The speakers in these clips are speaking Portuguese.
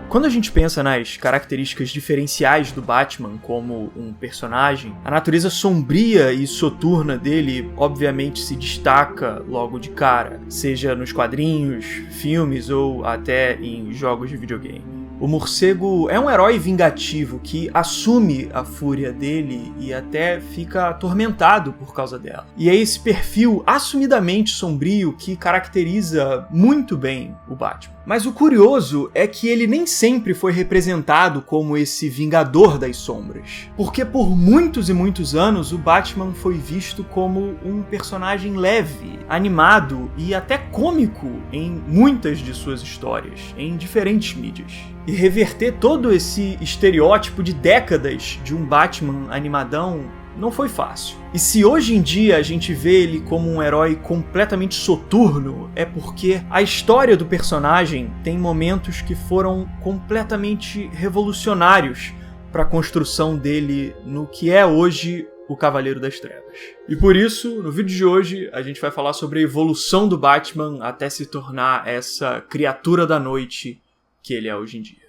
Quando a gente pensa nas características diferenciais do Batman como um personagem, a natureza sombria e soturna dele obviamente se destaca logo de cara, seja nos quadrinhos, filmes ou até em jogos de videogame. O morcego é um herói vingativo que assume a fúria dele e até fica atormentado por causa dela. E é esse perfil assumidamente sombrio que caracteriza muito bem o Batman. Mas o curioso é que ele nem sempre foi representado como esse vingador das sombras. Porque por muitos e muitos anos o Batman foi visto como um personagem leve, animado e até cômico em muitas de suas histórias, em diferentes mídias. E reverter todo esse estereótipo de décadas de um Batman animadão não foi fácil. E se hoje em dia a gente vê ele como um herói completamente soturno, é porque a história do personagem tem momentos que foram completamente revolucionários para a construção dele no que é hoje o Cavaleiro das Trevas. E por isso, no vídeo de hoje, a gente vai falar sobre a evolução do Batman até se tornar essa criatura da noite que ele é hoje em dia.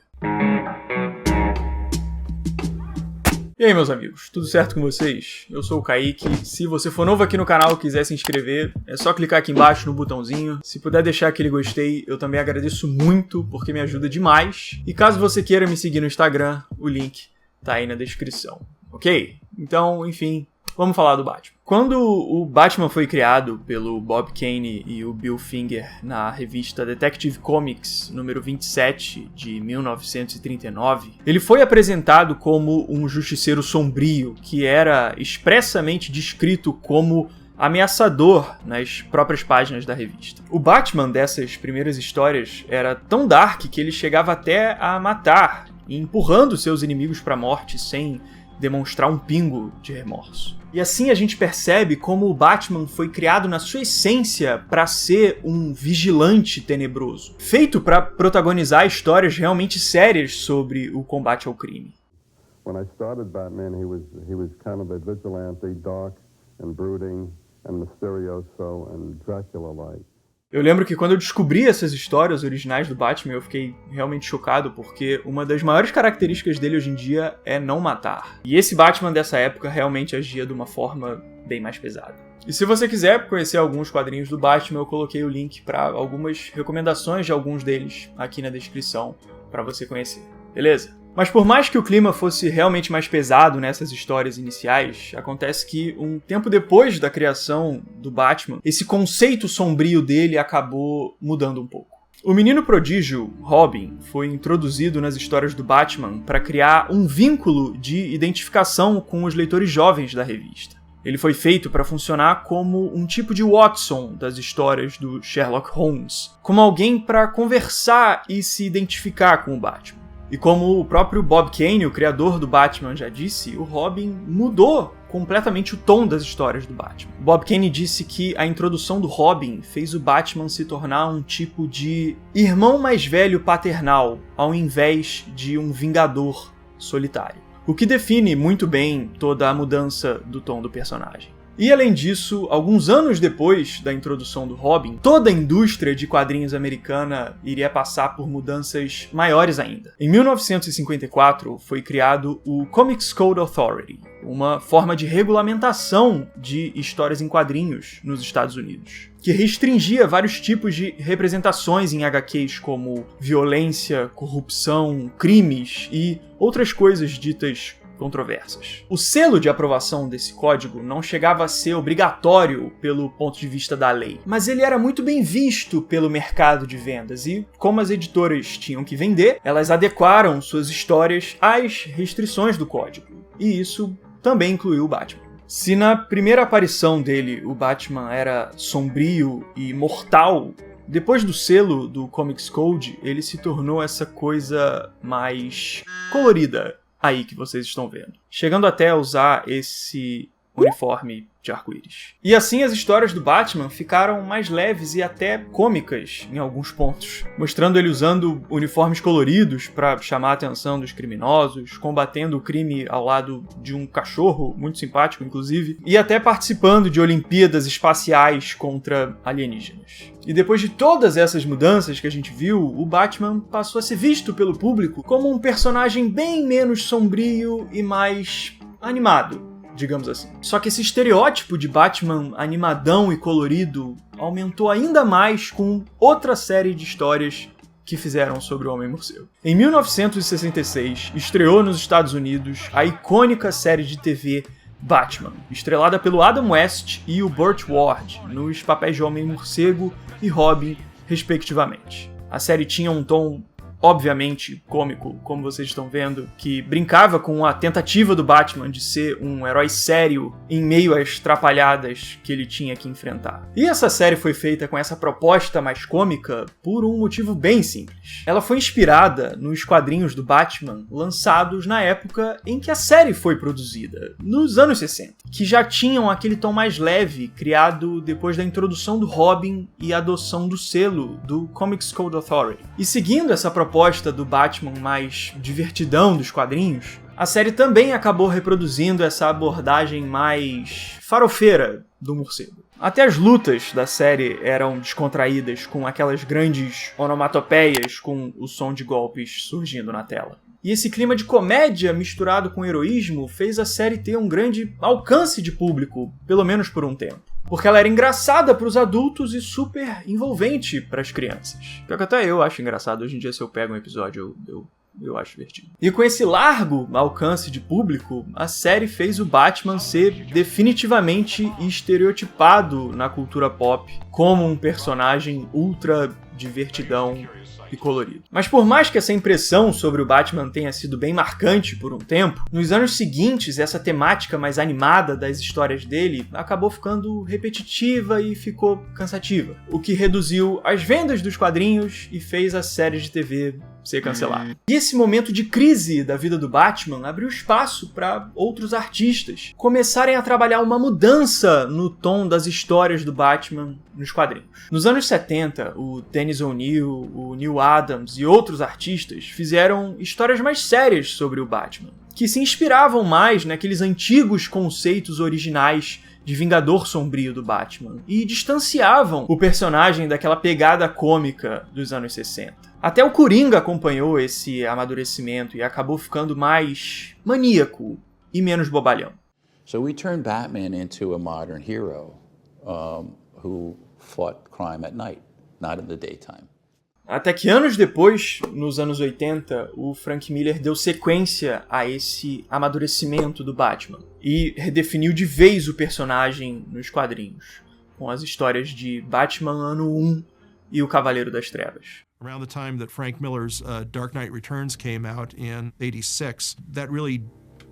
E aí, meus amigos, tudo certo com vocês? Eu sou o Kaique. Se você for novo aqui no canal e quiser se inscrever, é só clicar aqui embaixo no botãozinho. Se puder deixar aquele gostei, eu também agradeço muito, porque me ajuda demais. E caso você queira me seguir no Instagram, o link tá aí na descrição, ok? Então, enfim, vamos falar do Batman. Quando o Batman foi criado pelo Bob Kane e o Bill Finger na revista Detective Comics número 27 de 1939, ele foi apresentado como um justiceiro sombrio que era expressamente descrito como ameaçador nas próprias páginas da revista. O Batman dessas primeiras histórias era tão dark que ele chegava até a matar, empurrando seus inimigos para a morte sem demonstrar um pingo de remorso. E assim a gente percebe como o Batman foi criado na sua essência para ser um vigilante tenebroso, feito para protagonizar histórias realmente sérias sobre o combate ao crime. When I started Batman, he was kind of a vigilante, dark and brooding and mysterioso and Dracula-like. Eu lembro que quando eu descobri essas histórias originais do Batman, eu fiquei realmente chocado, porque uma das maiores características dele hoje em dia é não matar. E esse Batman dessa época realmente agia de uma forma bem mais pesada. E se você quiser conhecer alguns quadrinhos do Batman, eu coloquei o link para algumas recomendações de alguns deles aqui na descrição para você conhecer, beleza? Mas por mais que o clima fosse realmente mais pesado nessas histórias iniciais, acontece que um tempo depois da criação do Batman, esse conceito sombrio dele acabou mudando um pouco. O menino prodígio, Robin, foi introduzido nas histórias do Batman para criar um vínculo de identificação com os leitores jovens da revista. Ele foi feito para funcionar como um tipo de Watson das histórias do Sherlock Holmes, como alguém para conversar e se identificar com o Batman. E como o próprio Bob Kane, o criador do Batman, já disse, o Robin mudou completamente o tom das histórias do Batman. Bob Kane disse que a introdução do Robin fez o Batman se tornar um tipo de irmão mais velho paternal, ao invés de um vingador solitário. O que define muito bem toda a mudança do tom do personagem. E além disso, alguns anos depois da introdução do Robin, toda a indústria de quadrinhos americana iria passar por mudanças maiores ainda. Em 1954 foi criado o Comics Code Authority, uma forma de regulamentação de histórias em quadrinhos nos Estados Unidos, que restringia vários tipos de representações em HQs como violência, corrupção, crimes e outras coisas ditas controversas. O selo de aprovação desse código não chegava a ser obrigatório pelo ponto de vista da lei, mas ele era muito bem visto pelo mercado de vendas e, como as editoras tinham que vender, elas adequaram suas histórias às restrições do código, e isso também incluiu o Batman. Se na primeira aparição dele o Batman era sombrio e mortal, depois do selo do Comics Code, ele se tornou essa coisa mais colorida aí que vocês estão vendo. Chegando até a usar esse uniforme de arco-íris. E assim as histórias do Batman ficaram mais leves e até cômicas em alguns pontos, mostrando ele usando uniformes coloridos para chamar a atenção dos criminosos, combatendo o crime ao lado de um cachorro, muito simpático inclusive, e até participando de Olimpíadas espaciais contra alienígenas. E depois de todas essas mudanças que a gente viu, o Batman passou a ser visto pelo público como um personagem bem menos sombrio e mais animado, digamos assim. Só que esse estereótipo de Batman animadão e colorido aumentou ainda mais com outra série de histórias que fizeram sobre o Homem-Morcego. Em 1966, estreou nos Estados Unidos a icônica série de TV Batman, estrelada pelo Adam West e o Burt Ward, nos papéis de Homem-Morcego e Robin, respectivamente. A série tinha um tom obviamente cômico, como vocês estão vendo, que brincava com a tentativa do Batman de ser um herói sério em meio às trapalhadas que ele tinha que enfrentar. E essa série foi feita com essa proposta mais cômica por um motivo bem simples. Ela foi inspirada nos quadrinhos do Batman lançados na época em que a série foi produzida, nos anos 60, que já tinham aquele tom mais leve criado depois da introdução do Robin e a adoção do selo do Comics Code Authority. E seguindo essa proposta do Batman mais divertidão dos quadrinhos, a série também acabou reproduzindo essa abordagem mais farofeira do morcego. Até as lutas da série eram descontraídas, com aquelas grandes onomatopeias com o som de golpes surgindo na tela. E esse clima de comédia misturado com heroísmo fez a série ter um grande alcance de público, pelo menos por um tempo. Porque ela era engraçada para os adultos e super envolvente para as crianças. Pior que até eu acho engraçado. Hoje em dia, se eu pego um episódio, eu acho divertido. E com esse largo alcance de público, a série fez o Batman ser definitivamente estereotipado na cultura pop como um personagem ultra divertidão e colorido. Mas por mais que essa impressão sobre o Batman tenha sido bem marcante por um tempo, nos anos seguintes essa temática mais animada das histórias dele acabou ficando repetitiva e ficou cansativa, o que reduziu as vendas dos quadrinhos e fez a série de TV ser cancelada. E esse momento de crise da vida do Batman abriu espaço para outros artistas começarem a trabalhar uma mudança no tom das histórias do Batman nos quadrinhos. Nos anos 70, o Dennis O'Neil, o Neil Adams e outros artistas fizeram histórias mais sérias sobre o Batman, que se inspiravam mais naqueles antigos conceitos originais de Vingador Sombrio do Batman e distanciavam o personagem daquela pegada cômica dos anos 60. Até o Coringa acompanhou esse amadurecimento e acabou ficando mais maníaco e menos bobalhão. So we turned Batman into a modern hero who fought crime at night, not in the daytime. Até que anos depois, nos anos 80, o Frank Miller deu sequência a esse amadurecimento do Batman e redefiniu de vez o personagem nos quadrinhos, com as histórias de Batman Ano 1 e o Cavaleiro das Trevas. Around the time that Frank Miller's Dark Knight Returns came out in 86, that really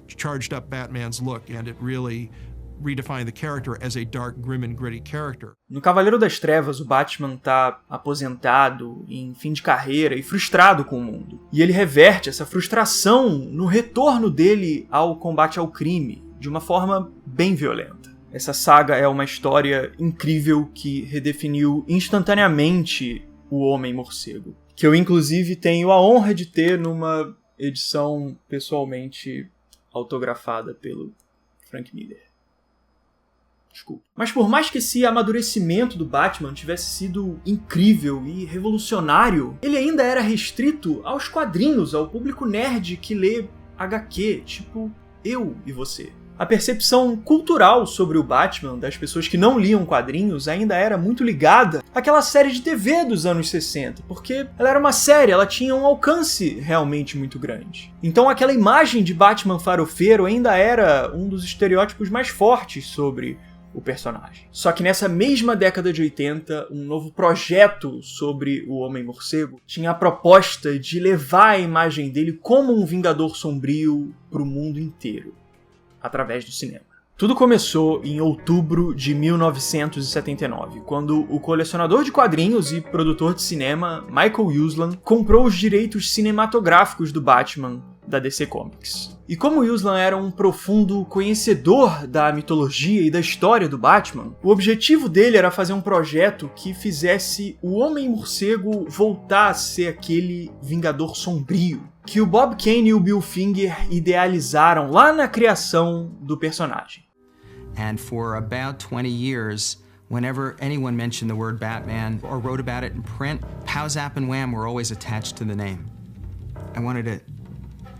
charged up Batman's look and it really redefined the character as a dark, grim and gritty character. No Cavaleiro das Trevas, o Batman tá aposentado, em fim de carreira e frustrado com o mundo. E ele reverte essa frustração no retorno dele ao combate ao crime, de uma forma bem violenta. Essa saga é uma história incrível que redefiniu instantaneamente o Homem-Morcego, que eu inclusive tenho a honra de ter numa edição pessoalmente autografada pelo Frank Miller. Desculpa. Mas por mais que esse amadurecimento do Batman tivesse sido incrível e revolucionário, ele ainda era restrito aos quadrinhos, ao público nerd que lê HQ, tipo eu e você. A percepção cultural sobre o Batman das pessoas que não liam quadrinhos ainda era muito ligada àquela série de TV dos anos 60, porque ela era uma série, ela tinha um alcance realmente muito grande. Então aquela imagem de Batman farofeiro ainda era um dos estereótipos mais fortes sobre o personagem. Só que nessa mesma década de 80, um novo projeto sobre o Homem-Morcego tinha a proposta de levar a imagem dele como um Vingador Sombrio para o mundo inteiro, através do cinema. Tudo começou em outubro de 1979, quando o colecionador de quadrinhos e produtor de cinema Michael Uslan comprou os direitos cinematográficos do Batman da DC Comics. E como Yuslan era um profundo conhecedor da mitologia e da história do Batman, o objetivo dele era fazer um projeto que fizesse o Homem-Morcego voltar a ser aquele Vingador sombrio que o Bob Kane e o Bill Finger idealizaram lá na criação do personagem. And for about 20 years, whenever anyone mentioned the word Batman or wrote about it in print, Pow, Zap, and Wham were always attached to the name. I wanted to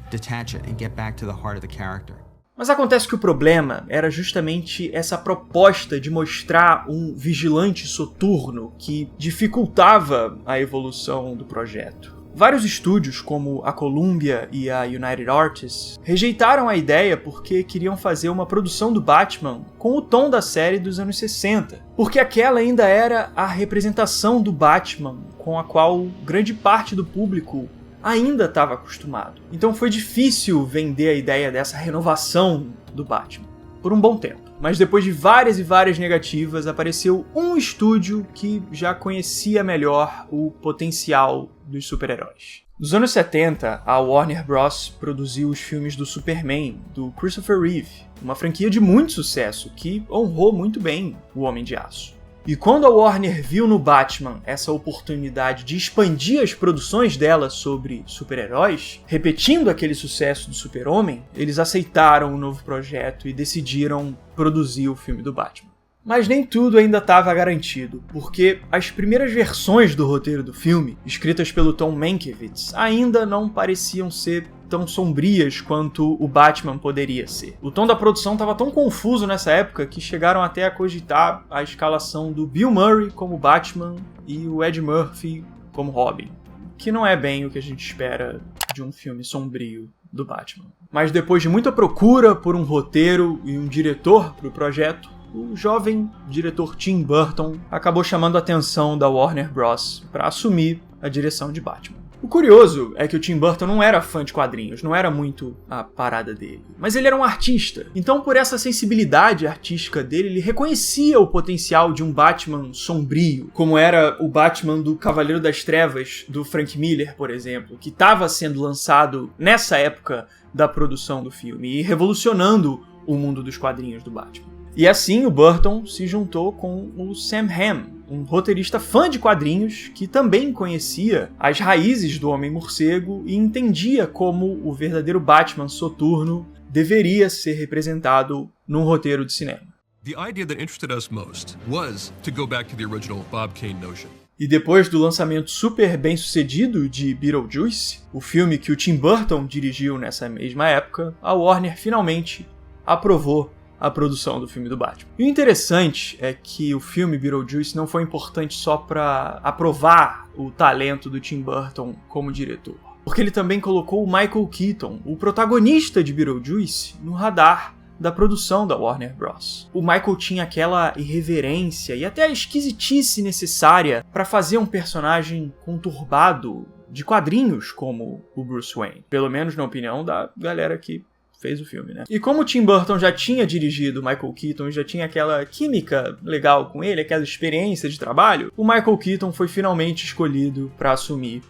detach it and get back to the heart of the character. Mas acontece que o problema era justamente essa proposta de mostrar um vigilante soturno que dificultava a evolução do projeto. Vários estúdios, como a Columbia e a United Artists, rejeitaram a ideia porque queriam fazer uma produção do Batman com o tom da série dos anos 60, porque aquela ainda era a representação do Batman com a qual grande parte do público ainda estava acostumado. Então foi difícil vender a ideia dessa renovação do Batman, por um bom tempo. Mas depois de várias e várias negativas, apareceu um estúdio que já conhecia melhor o potencial dos super-heróis. Nos anos 70, a Warner Bros. Produziu os filmes do Superman, do Christopher Reeve, uma franquia de muito sucesso que honrou muito bem o Homem de Aço. E quando a Warner viu no Batman essa oportunidade de expandir as produções dela sobre super-heróis, repetindo aquele sucesso do Super-Homem, eles aceitaram o novo projeto e decidiram produzir o filme do Batman. Mas nem tudo ainda estava garantido, porque as primeiras versões do roteiro do filme, escritas pelo Tom Mankiewicz, ainda não pareciam ser tão sombrias quanto o Batman poderia ser. O tom da produção estava tão confuso nessa época que chegaram até a cogitar a escalação do Bill Murray como Batman e o Ed Murphy como Robin, que não é bem o que a gente espera de um filme sombrio do Batman. Mas depois de muita procura por um roteiro e um diretor para o projeto, o jovem diretor Tim Burton acabou chamando a atenção da Warner Bros. Para assumir a direção de Batman. O curioso é que o Tim Burton não era fã de quadrinhos, não era muito a parada dele. Mas ele era um artista. Então, por essa sensibilidade artística dele, ele reconhecia o potencial de um Batman sombrio, como era o Batman do Cavaleiro das Trevas, do Frank Miller, por exemplo, que estava sendo lançado nessa época da produção do filme e revolucionando o mundo dos quadrinhos do Batman. E assim o Burton se juntou com o Sam Hamm, um roteirista fã de quadrinhos que também conhecia as raízes do Homem-Morcego e entendia como o verdadeiro Batman soturno deveria ser representado num roteiro de cinema. The idea that interested us most was to go back to the original Bob Kane notion. E depois do lançamento super bem-sucedido de Beetlejuice, o filme que o Tim Burton dirigiu nessa mesma época, a Warner finalmente aprovou a produção do filme do Batman. E o interessante é que o filme Beetlejuice não foi importante só para aprovar o talento do Tim Burton como diretor, porque ele também colocou o Michael Keaton, o protagonista de Beetlejuice, no radar da produção da Warner Bros. O Michael tinha aquela irreverência e até a esquisitice necessária para fazer um personagem conturbado de quadrinhos como o Bruce Wayne, pelo menos na opinião da galera que fez o filme, né? E como o Tim Burton já tinha dirigido o Michael Keaton, já tinha aquela química legal com ele, aquela experiência de trabalho, o Michael Keaton foi finalmente escolhido para assumir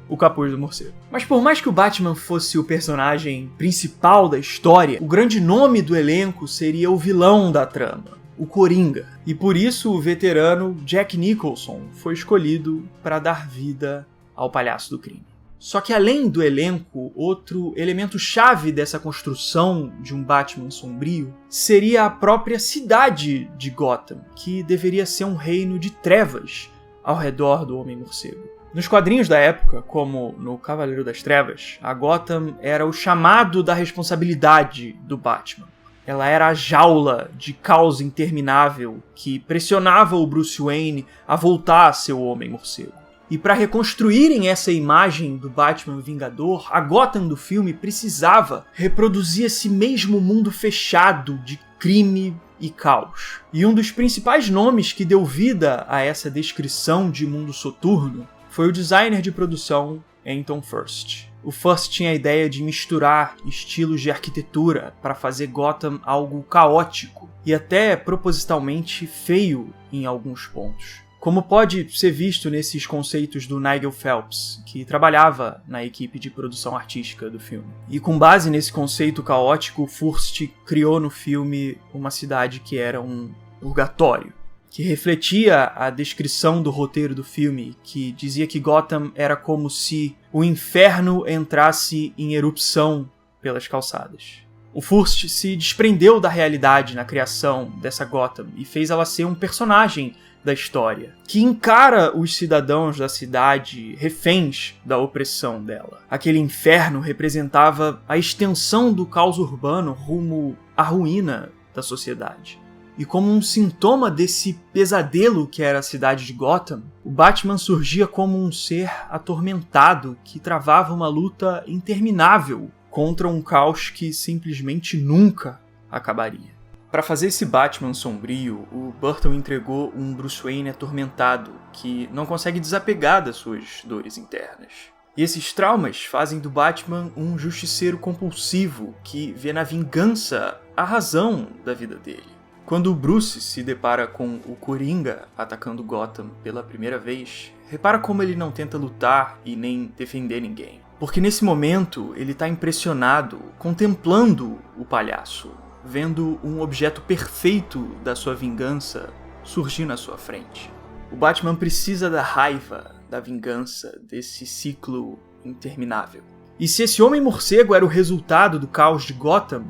o capuz do morcego. Mas por mais que o Batman fosse o personagem principal da história, o grande nome do elenco seria o vilão da trama, o Coringa. E por isso o veterano Jack Nicholson foi escolhido para dar vida ao palhaço do crime. Só que além do elenco, outro elemento-chave dessa construção de um Batman sombrio seria a própria cidade de Gotham, que deveria ser um reino de trevas ao redor do Homem-Morcego. Nos quadrinhos da época, como no Cavaleiro das Trevas, a Gotham era o chamado da responsabilidade do Batman. Ela era a jaula de caos interminável que pressionava o Bruce Wayne a voltar a ser o Homem-Morcego. E para reconstruírem essa imagem do Batman Vingador, a Gotham do filme precisava reproduzir esse mesmo mundo fechado de crime e caos. E um dos principais nomes que deu vida a essa descrição de mundo soturno foi o designer de produção Anton Furst. O Furst tinha a ideia de misturar estilos de arquitetura para fazer Gotham algo caótico e até propositalmente feio em alguns pontos. como pode ser visto nesses conceitos do Nigel Phelps, que trabalhava na equipe de produção artística do filme. E com base nesse conceito caótico, Furst criou no filme uma cidade que era um purgatório, que refletia a descrição do roteiro do filme, que dizia que Gotham era como se o inferno entrasse em erupção pelas calçadas. O Furst se desprendeu da realidade na criação dessa Gotham e fez ela ser um personagem da história, que encara os cidadãos da cidade reféns da opressão dela. Aquele inferno representava a extensão do caos urbano rumo à ruína da sociedade. E como um sintoma desse pesadelo que era a cidade de Gotham, o Batman surgia como um ser atormentado que travava uma luta interminável contra um caos que simplesmente nunca acabaria. Para fazer esse Batman sombrio, o Burton entregou um Bruce Wayne atormentado que não consegue desapegar das suas dores internas. E esses traumas fazem do Batman um justiceiro compulsivo que vê na vingança a razão da vida dele. Quando o Bruce se depara com o Coringa atacando Gotham pela primeira vez, repara como ele não tenta lutar e nem defender ninguém. Porque nesse momento ele está impressionado, contemplando o palhaço, vendo um objeto perfeito da sua vingança surgir na sua frente. O Batman precisa da raiva, da vingança, desse ciclo interminável. E se esse Homem-Morcego era o resultado do caos de Gotham,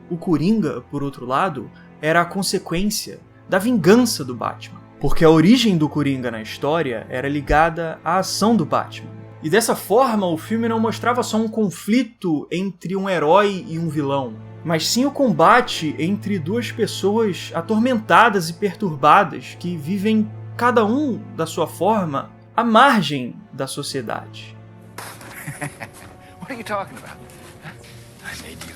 o Coringa, por outro lado, era a consequência da vingança do Batman. Porque a origem do Coringa na história era ligada à ação do Batman. E dessa forma, o filme não mostrava só um conflito entre um herói e um vilão, mas sim o combate entre duas pessoas atormentadas e perturbadas que vivem, cada um da sua forma, à margem da sociedade. What are you talking about? I made you.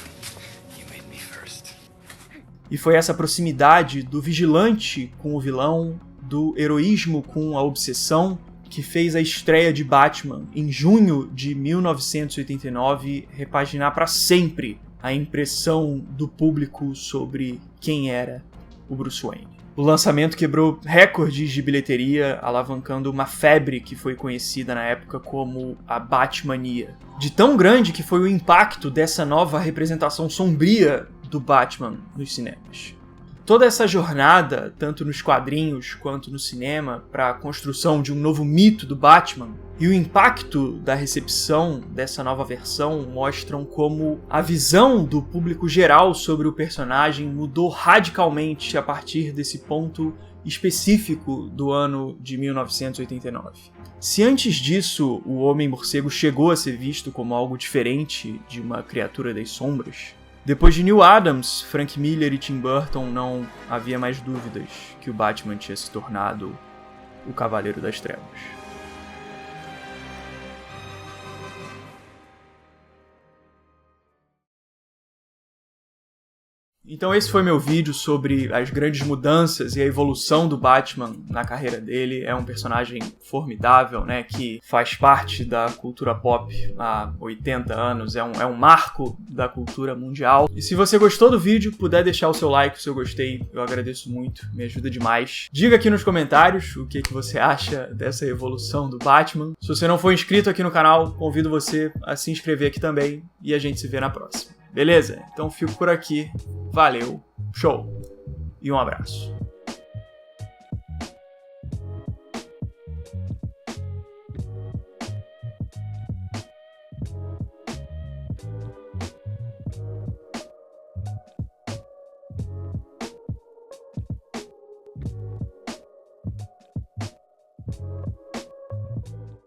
You made me first. E foi essa proximidade do vigilante com o vilão, do heroísmo com a obsessão, que fez a estreia de Batman em junho de 1989 repaginar para sempre a impressão do público sobre quem era o Bruce Wayne. O lançamento quebrou recordes de bilheteria, alavancando uma febre que foi conhecida na época como a Batmania. De tão grande que foi o impacto dessa nova representação sombria do Batman nos cinemas. Toda essa jornada, tanto nos quadrinhos quanto no cinema, para a construção de um novo mito do Batman, e o impacto da recepção dessa nova versão mostram como a visão do público geral sobre o personagem mudou radicalmente a partir desse ponto específico do ano de 1989. Se antes disso o Homem-Morcego chegou a ser visto como algo diferente de uma criatura das sombras, depois de Neal Adams, Frank Miller e Tim Burton não havia mais dúvidas que o Batman tinha se tornado o Cavaleiro das Trevas. Então esse foi meu vídeo sobre as grandes mudanças e a evolução do Batman na carreira dele. É um personagem formidável, né, que faz parte da cultura pop há 80 anos, é um marco da cultura mundial. E se você gostou do vídeo, puder deixar o seu like, o seu gostei, eu agradeço muito, me ajuda demais. Diga aqui nos comentários o que você acha dessa evolução do Batman. Se você não for inscrito aqui no canal, convido você a se inscrever aqui também e a gente se vê na próxima. Beleza? Então fico por aqui. Valeu, show e um abraço.